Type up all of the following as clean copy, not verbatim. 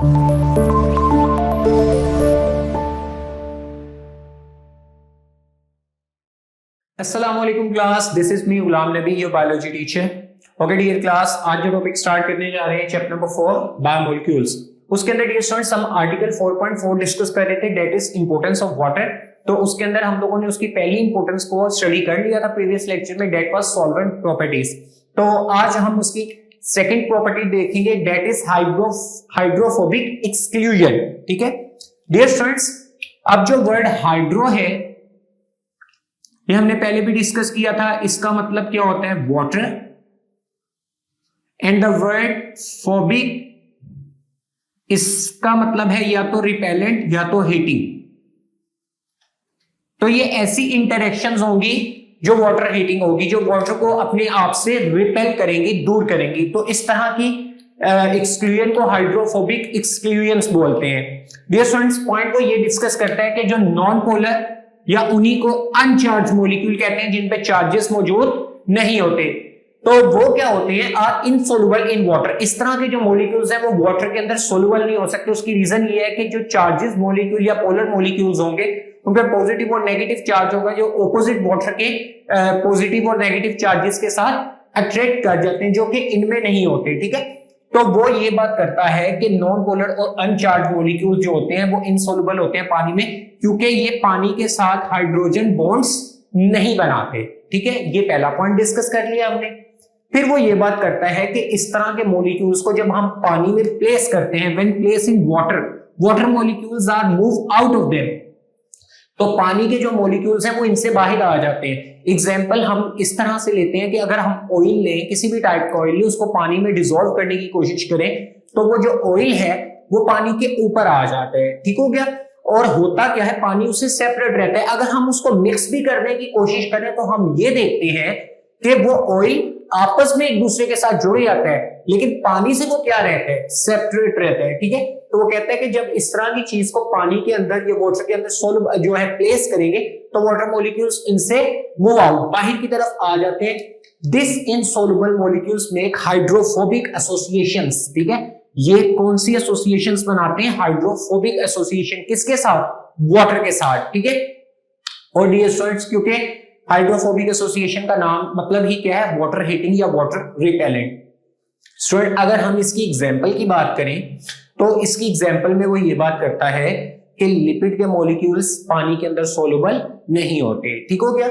अस्सलाम वालेकुम class, this is me Ghulam Nabi, your biology teacher. Okay dear class, आज जो टॉपिक स्टार्ट करने जा रहे हैं चैप्टर नंबर 4 बायोमोलिक्यूल्स। उसके अंदर डियर स्टूडेंट्स हम आर्टिकल 4.4 डिस्कस कर रहे थे, that is importance of water. तो उसके अंदर हम लोगों ने उसकी पहली इंपॉर्टेंस को स्टडी कर लिया था प्रीवियस लेक्चर में, दैट वाज सॉल्वेंट प्रॉपर्टीज। तो आज हम उसकी सेकंड प्रॉपर्टी देखेंगे, दैट इज हाइड्रोफोबिक एक्सक्लूजन। ठीक है डियर स्टूडेंट्स, अब जो वर्ड हाइड्रो है ये हमने पहले भी डिस्कस किया था, इसका मतलब क्या होता है water, and the word phobic इसका मतलब है या तो रिपेलेंट या तो हीटिंग। तो ये ऐसी इंटरेक्शंस होंगी जो वाटर हीटिंग होगी, जो वाटर को अपने आप से रिपेल करेंगी, दूर करेंगी। तो इस तरह की एक्सक्लूजन को हाइड्रोफोबिक एक्सक्लूजन्स बोलते हैं। डियर स्टूडेंट्स, पॉइंट को ये डिस्कस करता है कि जो नॉन पोलर या उन्हीं को अनचार्ज मॉलिक्यूल कहते हैं जिन पे चार्जेस मौजूद नहीं होते, तो वो क्या होते हैं आर इनसोल्युबल इन वाटर। इस तरह के जो मॉलिक्यूल्स हैं वो वाटर के अंदर सोल्युबल नहीं हो सकते। उसकी रीजन ये है कि जो चार्जेस मॉलिक्यूल या पोलर मॉलिक्यूल्स होंगे उन पे पॉजिटिव और नेगेटिव चार्ज होगा, जो ऑपोजिट वाटर के पॉजिटिव और नेगेटिव चार्जेस के साथ अट्रैक्ट कर जाते हैं, जो कि इनमें नहीं होते। ठीक है, तो वो ये बात करता है कि नॉन पोलर और अनचार्ज मॉलिक्यूल जो होते हैं वो इनसोल्युबल होते हैं पानी में, क्योंकि ये पानी के साथ हाइड्रोजन बॉन्ड्स नहीं बनाते। ठीक है, ये पहला पॉइंट डिस्कस कर लिया हमने। फिर वो ये बात करता है कि इस तरह के मॉलिक्यूल्स को जब हम पानी में प्लेस करते हैं, when place in water, water molecules are move out of them, तो पानी के जो मॉलिक्यूल्स हैं वो इनसे बाहर आ जाते हैं। एग्जाम्पल हम इस तरह से लेते हैं कि अगर हम ऑयल लें, किसी भी टाइप का ऑयल लें, उसको पानी में डिसॉल्व करने की कोशिश करें तो वो जो ऑयल है वो पानी के ऊपर आ जाता है। ठीक हो गया, और होता क्या है पानी उससे सेपरेट रहता है। अगर हम उसको मिक्स भी करने की कोशिश करें तो हम ये देखते हैं कि वो ऑयल आपस में एक दूसरे के साथ जुड़ जाता है, लेकिन पानी से वो क्या रहता है, सेपरेट रहता है। ठीक है, तो वो कहता है कि जब इस तरह की चीज को पानी के अंदर या वाटर के अंदर सोल्व जो है प्लेस करेंगे तो वाटर मॉलिक्यूल्स इनसे मूव आउट, बाहर की तरफ आ जाते हैं। This insoluble molecules make hydrophobic associations. ठीक है, ये कौन सी एसोसिएशंस बनाते हैं, हाइड्रोफोबिक एसोसिएशन, किसके साथ, वाटर के साथ। ठीक है, और डियर स्टूडेंट्स, क्योंकि हाइड्रोफोबिक एसोसिएशन का नाम मतलब ही क्या है, वाटर हीटिंग या वाटर रिपेलेंट। स्टूडेंट, अगर हम इसकी एग्जांपल की बात करें तो इसकी एग्जांपल में वो ये बात करता है कि लिपिड के मॉलिक्यूल्स पानी के अंदर सोल्युबल नहीं होते। ठीक हो गया,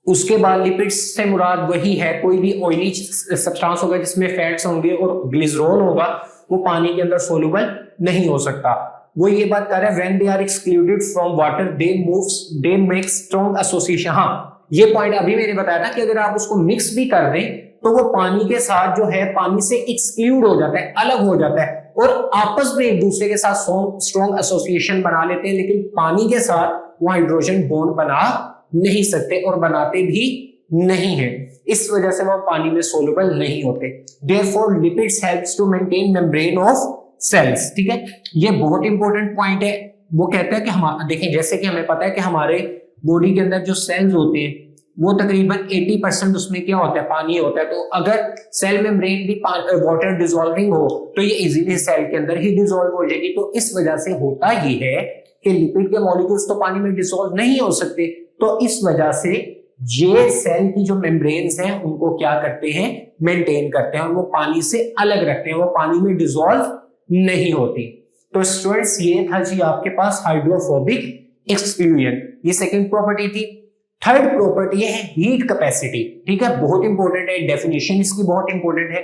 उसके बाद लिपिड्स से मुराद वही है कोई भी ऑयली सब्सटेंस होगा जिसमें फैट्स होंगे और ग्लिसरॉल होगा, वो पानी के अंदर सोल्युबल नहीं हो सकता। वो ये बात कर रहा है when they are excluded from water they make strong association. हाँ, ये पॉइंट अभी मैंने बताया था कि अगर आप उसको मिक्स भी कर दें तो वो पानी के साथ जो है पानी से एक्सक्लूड हो जाता है, अलग हो जाता है, और आपस में एक दूसरे के साथ स्ट्रॉन्ग एसोसिएशन बना लेते हैं, लेकिन पानी के साथ वो हाइड्रोजन बॉन्ड बना नहीं सकते और बनाते भी नहीं है। इस वजह से वो पानी में सोल्युबल नहीं होते। Therefore lipids helps to maintain membrane of cells. ठीक है, ये बहुत इंपॉर्टेंट पॉइंट है। वो कहता है कि हम देखें, जैसे कि हमें पता है कि हमारे बॉडी के अंदर जो सेल्स होते हैं वो तकरीबन 80% उसमें क्या होता है, पानी होता है। तो अगर सेल मेम्ब्रेन भी वाटर डिसॉल्विंग हो तो ये इजीली सेल के अंदर ही डिसॉल्व हो जाएगी। तो इस वजह से होता ये है कि लिपिड के मॉलिक्यूल्स तो पानी में डिसॉल्व नहीं हो सकते, तो इस वजह से ये सेल की जो मेम्ब्रेन्स हैं उनको क्या करते हैं, मेंटेन करते हैं, और वो पानी से अलग रखते हैं, वो पानी में डिसॉल्व नहीं होती। तो स्टूडेंट्स, ये था जी आपके पास हाइड्रोफोबिक एक्सक्लूजन, ये सेकंड प्रॉपर्टी थी। थर्ड प्रॉपर्टी है हीट कैपेसिटी। ठीक है, बहुत इंपॉर्टेंट है, डेफिनेशन इसकी बहुत इंपॉर्टेंट है।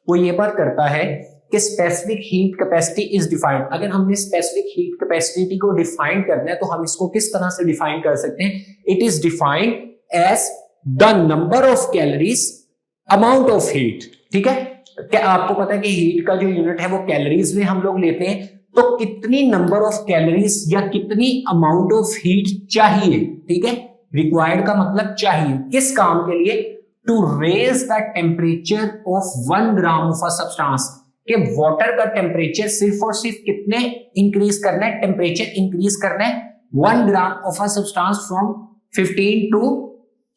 वो ये बात करता है कि specific heat capacity is defined. अगर हमने स्पेसिफिक हीट कैपेसिटी को डिफाइन करना है तो हम इसको किस तरह से डिफाइन कर सकते हैं, it is defined as the number of calories amount of heat. ठीक है, क्या आपको पता है कि हीट का जो यूनिट है वो कैलोरीज में हम लोग लेते हैं, तो कितनी नंबर ऑफ कैलोरीज या कितनी अमाउंट ऑफ हीट चाहिए। ठीक है, रिक्वायर्ड का मतलब चाहिए, किस काम के लिए, to raise the temperature of 1 gram of a substance, कि वाटर का टेम्परेचर सिर्फ और सिर्फ कितने इंक्रीज करना है, टेम्परेचर इंक्रीज करना है 1 gram of a substance from 15 to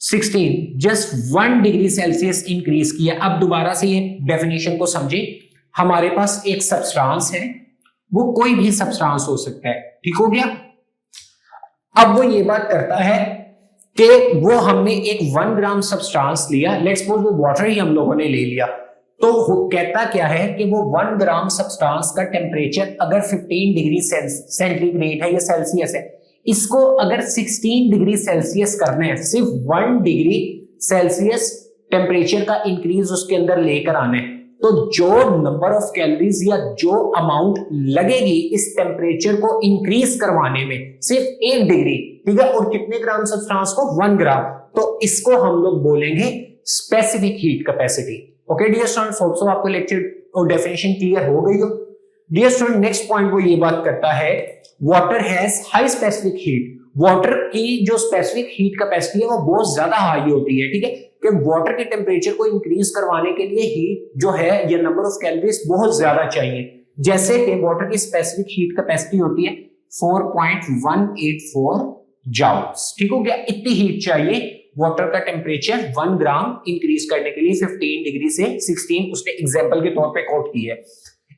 16, just 1 degree Celsius increase किया। अब दोबारा से ये डेफिनेशन को समझे, हमारे पास एक सब्सटेंस है वो कोई भी सब्सटेंस हो सकता है, ठीक हो गया। अब वो ये बात करता है कि वो हमने एक 1 ग्राम सब्सटेंस लिया, लेट्स सपोज वो वाटर ही हम लोगों ने ले लिया, तो वो कहता क्या है कि वो 1 ग्राम सब्सटेंस का टेम्परेचर अगर 15 डिग्री सेंटीग्रेड है या सेल्सियस है, इसको अगर 16 डिग्री सेल्सियस करना है, सिर्फ 1 डिग्री सेल्सियस टेम्परेचर का इंक्रीज उसके अंदर लेकर आना है, तो जो नंबर ऑफ कैलोरीज या जो अमाउंट लगेगी इस टेम्परेचर को इंक्रीज करवाने में, सिर्फ 1 डिग्री, ठीक है, और कितने ग्राम सब्सटेंस को, 1 ग्राम, तो इसको हम लोग बोलेंगे specific heat capacity. Okay dear students, hope so आपको लेक्चर और डेफिनेशन क्लियर हो गई हो। डियर स्टूडेंट, नेक्स्ट पॉइंट वो ये बात करता है water has high specific heat. Water की जो स्पेसिफिक हीट कैपेसिटी है वो बहुत ज्यादा हाई होती है, ठीक है, कि वाटर के टेम्परेचर को इंक्रीज करवाने के लिए हीट जो है ये नंबर ऑफ कैलोरीज बहुत ज्यादा चाहिए। जैसे कि वाटर की स्पेसिफिक हीट कैपेसिटी होती है 4.184 जूल्स, ठीक हो गया, इतनी हीट चाहिए वाटर का टेम्परेचर 1 ग्राम इंक्रीज करने के लिए 15 डिग्री से 16, उसने एग्जांपल के तौर पे कोट की है।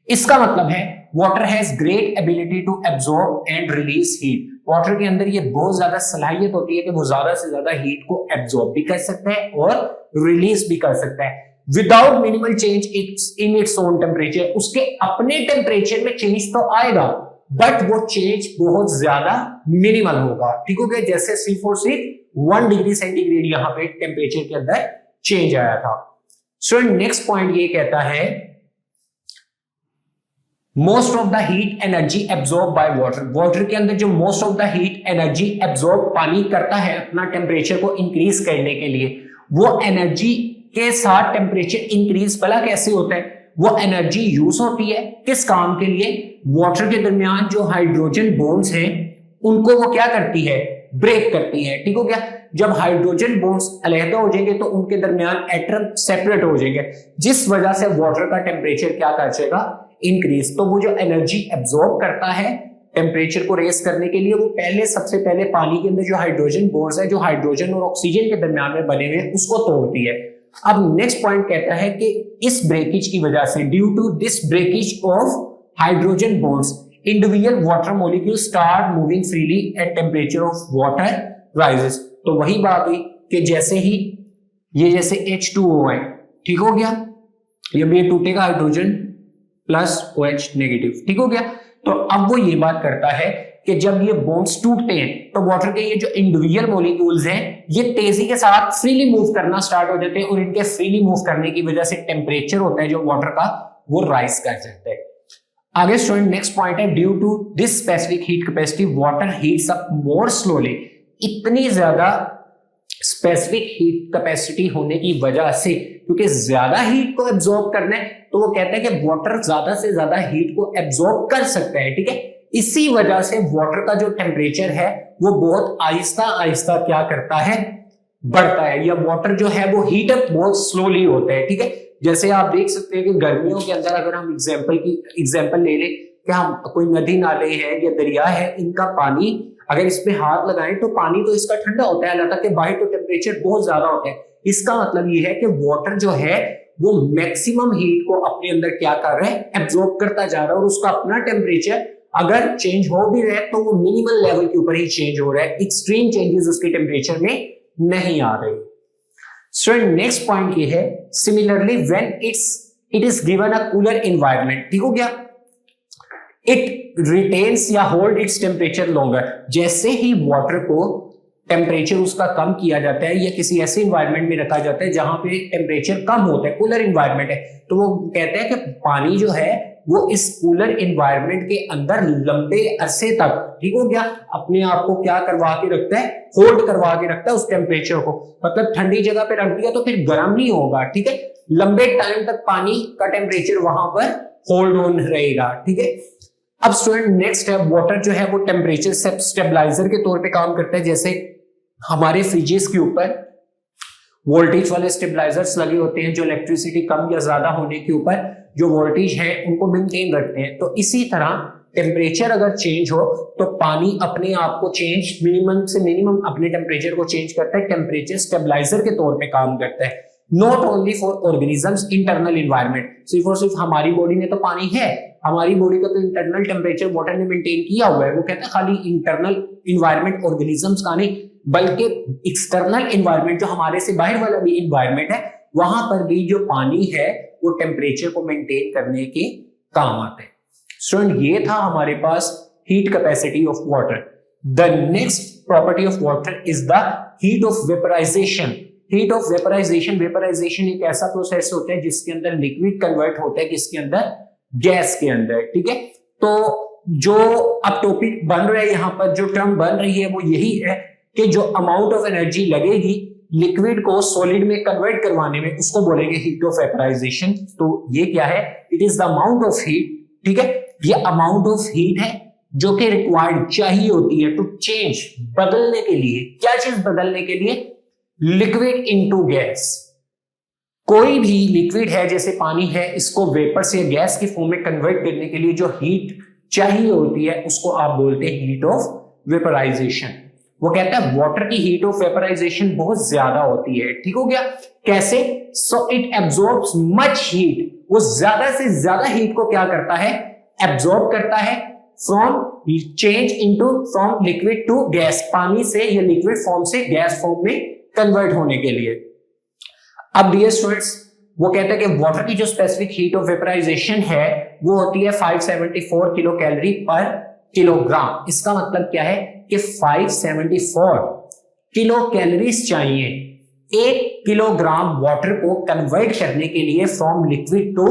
इसका मतलब है water has great ability to absorb and release heat. Water के अंदर ये बहुत ज्यादा सलाहियत होती है कि वो ज्यादा से ज्यादा हीट को एब्सॉर्ब भी कर सकता है और रिलीज भी कर सकता है without minimal change in its own temperature. उसके अपने टेम्परेचर में चेंज तो आएगा बट वो चेंज बहुत ज्यादा मिनिमल होगा, ठीक हो गया। जैसे सिर्फ 1 डिग्री सेंटीग्रेड यहां पे टेम्परेचर के अंदर चेंज आया था। सो नेक्स्ट पॉइंट ये कहता है most of the heat energy absorb by water. Water के अंदर जो most of the heat energy absorb पानी करता है अपना टेम्परेचर को इंक्रीज करने के लिए, वो एनर्जी के साथ टेम्परेचर इंक्रीज भला कैसे होता है? वो एनर्जी यूज होती है किस काम के लिए? वाटर के दरमियान जो हाइड्रोजन बॉन्ड्स हैं उनको वो क्या करती है? ब्रेक करती है, ठीक हो गया। जब हाइड्रोजन बॉन्ड्स अलग हो जाएंगे तो उनके दरमियान एटम सेपरेट हो जाएंगे, जिस वजह से वाटर का टेम्परेचर क्या कर जाएगा? इंक्रीज। तो वो जो एनर्जी एब्सॉर्ब करता है टेम्परेचर को रेस करने के लिए, वो पहले सबसे पहले पानी के अंदर जो हाइड्रोजन बॉन्ड्स है, जो हाइड्रोजन और ऑक्सीजन के दरमियान में बने हुए, उसको तोड़ती है। अब नेक्स्ट पॉइंट कहता है कि इस ब्रेकेज की वजह से, due to this breakage of hydrogen bonds, individual water molecule start moving freely at temperature of water rises. तो वही बात हुई कि जैसे ही ये जैसे H2O है, ठीक हो गया, ये टूटेगा हाइड्रोजन प्लस OH नेगेटिव, ठीक हो गया। तो अब वो ये बात करता है कि जब ये बॉन्ड्स टूटते हैं तो वाटर के ये जो इंडिविजुअल मॉलिक्यूल्स हैं ये तेजी के साथ फ्रीली मूव करना स्टार्ट हो जाते हैं, और इनके फ्रीली मूव करने की वजह से टेम्परेचर होता है जो वाटर का वो राइज कर जाता है। आगे स्टूडेंट नेक्स्ट पॉइंट है due to this specific heat capacity water heats up more slowly. इतनी ज्यादा स्पेसिफिक हीट कैपेसिटी होने की वजह से, क्योंकि ज्यादा हीट को एब्सॉर्ब करना है, तो वो कहते हैं कि वाटर ज्यादा से ज्यादा हीट को एब्सॉर्ब कर सकता है, ठीक है। इसी वजह से वाटर का जो टेम्परेचर है वो बहुत आहिस्ता आहिस्ता क्या करता है? बढ़ता है, या वाटर जो है वो हीट अप बहुत स्लोली होता है, ठीक है। जैसे आप देख सकते हैं कि गर्मियों के अंदर अगर हम एग्जाम्पल ले लें कि हम कोई नदी नाले हैं या दरिया है, इनका पानी अगर इसमें हाथ लगाएं तो पानी तो इसका ठंडा होता है, हालांकि बाहर तो टेम्परेचर बहुत ज्यादा होता है। इसका मतलब ये है कि वाटर जो है वो मैक्सिमम हीट को अपने अंदर क्या कर रहा है? एब्सॉर्ब करता जा रहा है, और उसका अपना टेम्परेचर अगर चेंज हो भी रहा है तो वो मिनिमल लेवल के ऊपर ही चेंज हो रहा है, एक्सट्रीम चेंजेस उसके टेम्परेचर में नहीं आ रहे। सो नेक्स्ट पॉइंट ये है similarly when it is given a cooler environment, ठीक हो गया, इट रिटेन्स या होल्ड इट्स टेम्परेचर लॉन्गर। जैसे ही वाटर को टेम्परेचर उसका कम किया जाता है या किसी ऐसे इन्वायरमेंट में रखा जाता है जहां पे टेम्परेचर कम होता है, कूलर इन्वायरमेंट है, तो वो कहते हैं कि पानी जो है वो इस कूलर इन्वायरमेंट के अंदर लंबे अरसे तक, ठीक हो गया, अपने आप को क्या करवा के रखता है? होल्ड करवा के रखता है उस टेम्परेचर को। मतलब ठंडी जगह पे रख दिया तो फिर गर्म नहीं होगा, ठीक है, लंबे टाइम तक पानी का टेम्परेचर वहां पर होल्ड ऑन रहेगा, ठीक है। अब स्टूडेंट नेक्स्ट है वाटर जो है वो टेम्परेचर स्टेबलाइजर के तौर पे काम करता है। जैसे हमारे फ्रिजेस के ऊपर वोल्टेज वाले स्टेबलाइजर्स लगे होते हैं जो इलेक्ट्रिसिटी कम या ज्यादा होने के ऊपर जो वोल्टेज है उनको मेंटेन रखते हैं। तो इसी तरह टेम्परेचर अगर चेंज हो तो पानी अपने आप को चेंज मिनिमम से मिनिमम अपने टेम्परेचर को चेंज करता है, टेम्परेचर स्टेबलाइजर के तौर पे काम करता है। Not only for organisms internal environment, सिर्फ और सिर्फ हमारी बॉडी में तो पानी है, हमारी बॉडी का तो इंटरनल टेम्परेचर वाटर ने मेंटेन किया हुआ है। वो कहता है खाली इंटरनल इन्वायरमेंट ऑर्गेनिजम्स का नहीं, बल्कि एक्सटर्नल इन्वायरमेंट जो हमारे से बाहर वाला भी इन्वायरमेंट है, वहां पर भी जो पानी है वो टेम्परेचर को मेंटेन करने के काम आते हैं। स्टूडेंट, ये था हमारे पास heat capacity of water. The next property of water is the heat of vaporisation. Heat of vaporisation, vaporisation एक ऐसा प्रोसेस होता है जिसके अंदर लिक्विड कन्वर्ट होता है किसके अंदर, गैस के अंदर। ठीक है, तो जो अब टॉपिक बन रहा है यहाँ पर, जो टर्म बन रही है वो यही है कि जो अमाउंट ऑफ एनर्जी लगेगी लिक्विड को सॉलिड में कन्वर्ट करवाने में, उसको बोलेंगे हीट ऑफ वेपराइजेशन। तो ये क्या है, it is the amount of heat. ठीक है, ये अमाउंट ऑफ हीट है जो कि रिक्वायर्ड चाहिए होती है टू चेंज, बदलने के लिए। क्या चीज बदलने के लिए, लिक्विड इनटू गैस। कोई भी लिक्विड है जैसे पानी है, इसको वेपर से गैस की फॉर्म में कन्वर्ट करने के लिए जो हीट चाहिए होती है उसको आप बोलते हैं हीट ऑफ वेपराइजेशन। वो कहता है वाटर की हीट ऑफ वेपराइजेशन बहुत ज्यादा होती है। ठीक हो गया, कैसे, so it absorbs much heat. वो ज्यादा से ज्यादा हीट को क्या करता है, एब्जॉर्ब करता है from change into from liquid to gas, पानी से या लिक्विड फॉर्म से गैस फॉर्म में कन्वर्ट होने के लिए। अब डियर स्टूडेंट्स, वो कहता है कि वाटर की जो स्पेसिफिक हीट ऑफ वेपराइजेशन है वो होती है 574 किलो कैलोरी पर किलोग्राम। इसका मतलब क्या है कि 574 किलो कैलोरीज चाहिए 1 किलोग्राम वाटर को कन्वर्ट करने के लिए from liquid to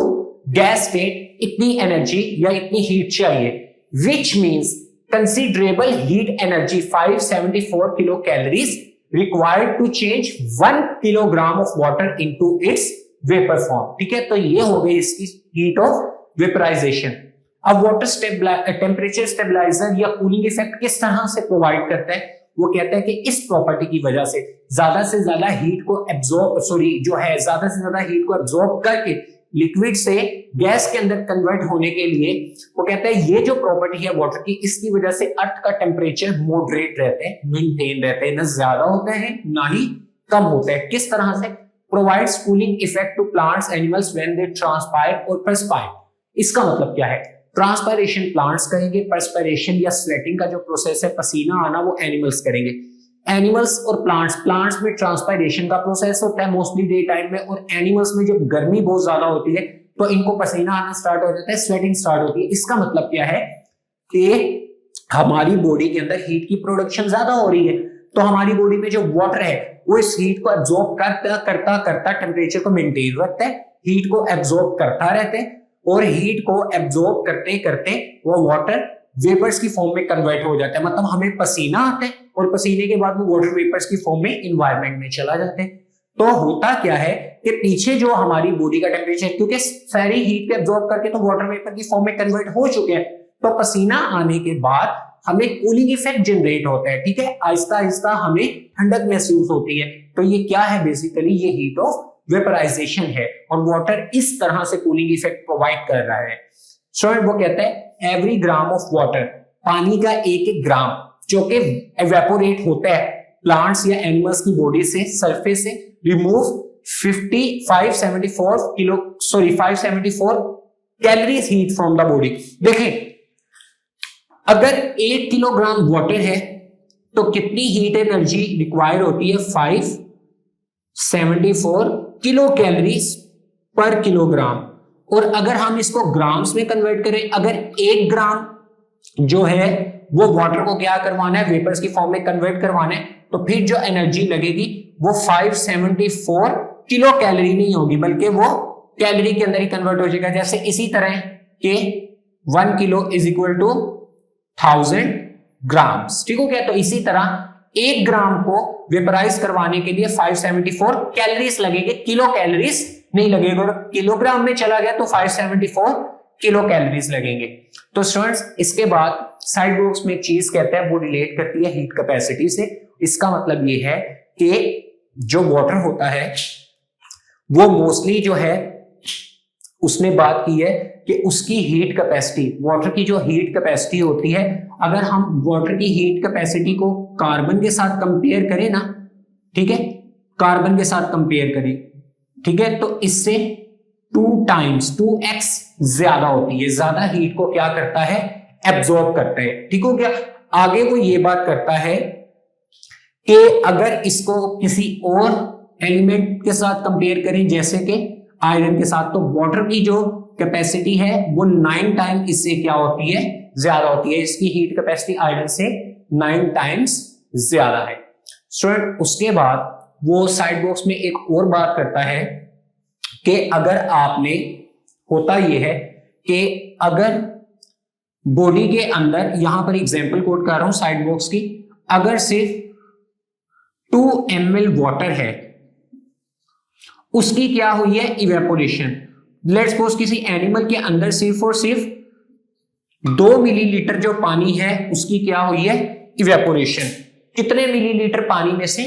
gas state. इतनी एनर्जी या इतनी हीट चाहिए, which means considerable heat energy 574 kilo calories required to change 1 kilogram of water into its vapor form। ठीक है, तो ये हो गई इसकी हीट ऑफ वेपराइजेशन। अब वाटर टेम्परेचर स्टेबलाइजर या कूलिंग इफेक्ट किस तरह से प्रोवाइड करता है, वो कहता है कि इस प्रॉपर्टी की वजह से ज्यादा हीट को ज्यादा से ज्यादा हीट को एब्जॉर्ब करके लिक्विड से गैस के अंदर कन्वर्ट होने के लिए, वो कहता है ये जो प्रॉपर्टी है वाटर की, इसकी वजह से अर्थ का टेम्परेचर मॉडरेट रहते हैं, मेंटेन रहते हैं, ना ज्यादा होते हैं ना ही कम होते हैं। किस तरह से, provides cooling effect to plants animals when they transpire और पर्सपायर। इसका मतलब क्या है, ट्रांसपायरेशन प्लांट्स करेंगे, पर्सपायरेशन या स्वेटिंग का जो प्रोसेस है, पसीना आना, वो एनिमल्स करेंगे। एनिमल्स और प्लांट्स में ट्रांसपायरेशन का प्रोसेस होता है मोस्टली डे टाइम में, और एनिमल्स में जब गर्मी बहुत ज्यादा होती है तो इनको पसीना आना स्टार्ट हो जाता है, स्वेटिंग स्टार्ट होती है। इसका मतलब क्या है कि हमारी बॉडी के अंदर हीट की प्रोडक्शन ज्यादा हो रही है, तो हमारी बॉडी में जो वाटर है वो इस हीट को एब्जॉर्ब करता टेम्परेचर को मेंटेन रखता है, हीट को एब्जॉर्ब करता रहता है, और हीट को एब्जॉर्ब करते करते वो वाटर वेपर्स की फॉर्म में कन्वर्ट हो जाता है। मतलब हमें पसीना आता है और पसीने के बाद वो वाटर वेपर्स की फॉर्म में इन्वायरमेंट में चला जाते हैं। तो होता क्या है कि पीछे जो हमारी बॉडी का टेम्परेचर, क्योंकि सारी हीट को एब्जॉर्ब करके तो वाटर वेपर की फॉर्म में कन्वर्ट हो चुके हैं, तो पसीना आने के बाद हमें कूलिंग इफेक्ट जनरेट होता है। ठीक है, आहिस्ता आहिस्ता हमें ठंडक महसूस होती है। तो ये क्या है, बेसिकली ये हीट ऑफ वेपराइजेशन है, और वाटर इस तरह से कूलिंग इफेक्ट प्रोवाइड कर रहा है। स्टूडेंट, वो कहता है एवरी ग्राम ऑफ वाटर, पानी का एक एक ग्राम जो कि एवेपोरेट होता है प्लांट्स या एनिमल्स की बॉडी से, सरफेस से, remove 574 calories heat from the body. देखें, अगर 1 किलोग्राम वाटर है तो कितनी हीट एनर्जी रिक्वायर होती है, 574 किलो कैलोरीज पर किलोग्राम। और अगर हम इसको ग्राम्स में कन्वर्ट करें, अगर 1 ग्राम जो है वो वाटर को क्या करवाना है, वेपर्स की फॉर्म में कन्वर्ट करवाना है, तो फिर जो एनर्जी लगेगी वो 574 किलो कैलोरी नहीं होगी, बल्कि वो कैलोरी के अंदर ही कन्वर्ट हो जाएगा। जैसे इसी तरह के 1 kilo is equal to 1000 grams. ठीक हो गया, तो इसी तरह 1 ग्राम को वेपराइज करवाने के लिए 574 कैलोरीज लगेंगे, किलो कैलोरीज नहीं लगेगा। और किलोग्राम में चला गया तो 574 किलो कैलोरीज लगेंगे। तो स्टूडेंट्स, इसके बाद साइड बॉक्स में एक चीज कहता है, वो रिलेट करती है हीट कैपेसिटी से। इसका मतलब ये है कि जो वाटर होता है वो मोस्टली जो है, उसने बात की है कि उसकी हीट कैपेसिटी, वाटर की जो हीट कैपेसिटी होती है, अगर हम वाटर की हीट कैपेसिटी को कार्बन के साथ कंपेयर करें ना, ठीक है, कार्बन के साथ कंपेयर करें, ठीक है, तो इससे 2x ज्यादा होती है, ज्यादा हीट को क्या करता है, एब्जॉर्ब करता है। ठीक हो गया। आगे वो ये बात करता है कि अगर इसको किसी और एलिमेंट के साथ कंपेयर करें जैसे कि आयरन के साथ, तो वाटर की जो कैपेसिटी है वो 9 टाइम इससे क्या होती है, ज्यादा होती है। इसकी हीट कैपेसिटी आयरन से 9 टाइम्स ज्यादा है। स्टूडेंट उसके बाद वो साइड बॉक्स में एक और बात करता है कि अगर आपने, होता यह है कि अगर बॉडी के अंदर, यहां पर एग्जांपल कोट कर रहा हूं साइड बॉक्स की, अगर सिर्फ 2 ml वाटर है, उसकी क्या हुई है, इवेपोरेशन। लेट्स सपोज किसी एनिमल के अंदर सिर्फ और सिर्फ 2 मिलीलीटर जो पानी है उसकी क्या हुई है, इवेपोरेशन। कितने मिलीलीटर पानी में से,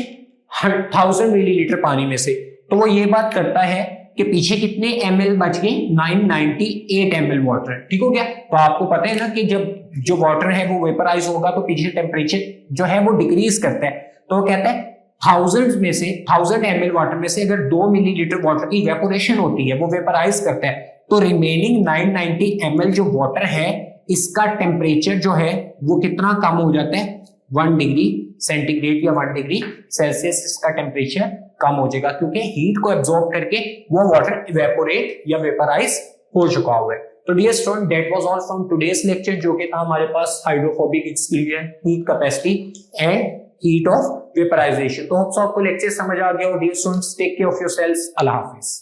1000 मिलीलीटर पानी में से। तो वो ये बात करता है कि पीछे कितने ml बच गए, 998 ml वाटर। ठीक हो गया। तो आपको पता है ना कि जब जो वाटर है वो वेपराइज होगा तो पीछे टेम्परेचर जो है वो डिक्रीज करता है। तो वो कहता है 1000 में से, 1000 ml वाटर में से अगर 2 मिलीलीटर वाटर की इवेपोरेशन होती है, वो वेपराइज करता है, तो रिमेनिंग 990 ml जो वाटर है इसका टेम्परेचर जो है वो कितना कम हो जाता है, 1 डिग्री सेंटीग्रेड या 1 डिग्री सेल्सियस इसका टेम्परेचर कम हो जाएगा, क्योंकि हीट को एब्जॉर्ब करके वो वाटर इवेपोरेट या वेपराइज हो चुका हुआ है। तो dear student, that was all from today's lecture, जो कि था हमारे पास hydrophobic exclusion, heat capacity and heat of vaporisation. तो होप्स आपको लेक्चर समझ आ गया हो। Dear students, take care of yourselves. अल्लाह हाफिज।